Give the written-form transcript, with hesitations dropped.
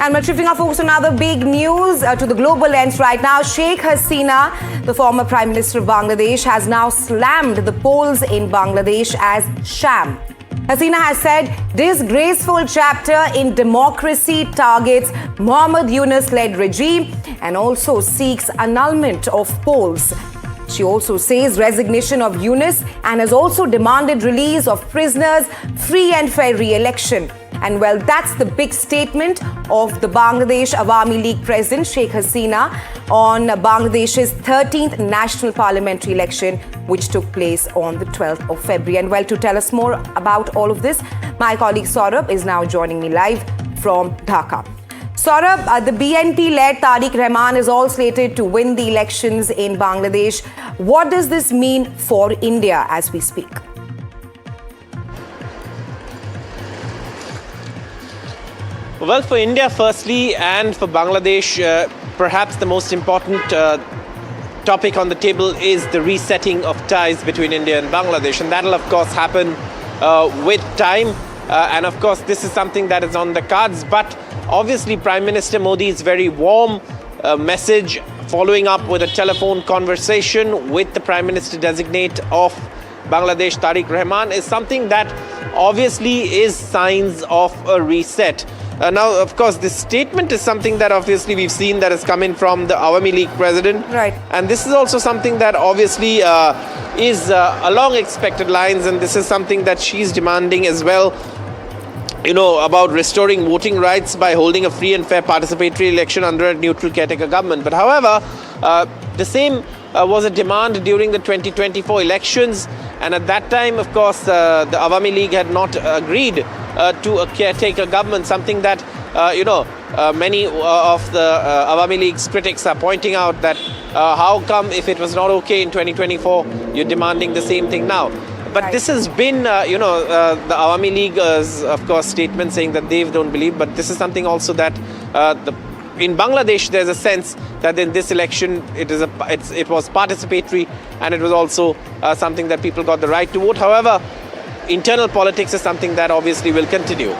And we're shifting our focus to another big news to the global lens right now. Sheikh Hasina, the former Prime Minister of Bangladesh, has now slammed the polls in Bangladesh as sham. Hasina has said disgraceful chapter in democracy targets Mohammed Yunus-led regime and also seeks annulment of polls. She also says resignation of Yunus and has also demanded release of prisoners, free and fair re-election. And well, that's the big statement of the Bangladesh Awami League President Sheikh Hasina on Bangladesh's 13th national parliamentary election, which took place on the 12th of February. And well, to tell us more about all of this, my colleague Saurabh is now joining me live from Dhaka. Saurabh, the BNP-led Tariq Rahman is all slated to win the elections in Bangladesh. What does this mean for India as we speak? Well, for India firstly and for Bangladesh, perhaps the most important topic on the table is the resetting of ties between India and Bangladesh. And that'll, of course, happen with time. And, of course, this is something that is on the cards. But obviously, Prime Minister Modi's very warm message following up with a telephone conversation with the Prime Minister-designate of Bangladesh, Tariq Rahman, is something that obviously is signs of a reset. Now, of course, this statement is something that obviously we've seen that is coming from the Awami League president. Right. And this is also something that obviously is along expected lines, and this is something that she's demanding as well, you know, about restoring voting rights by holding a free and fair participatory election under a neutral caretaker government. But however, the same was a demand during the 2024 elections. And at that time, of course, the Awami League had not agreed to a caretaker government, something that, many of the Awami League's critics are pointing out that how come if it was not okay in 2024, you're demanding the same thing now? But Right. this has been, the Awami League's, of course, statement saying that they don't believe. But this is something also that in Bangladesh, there's a sense that in this election, it was participatory, and it was also something that people got the right to vote. However, internal politics is something that obviously will continue.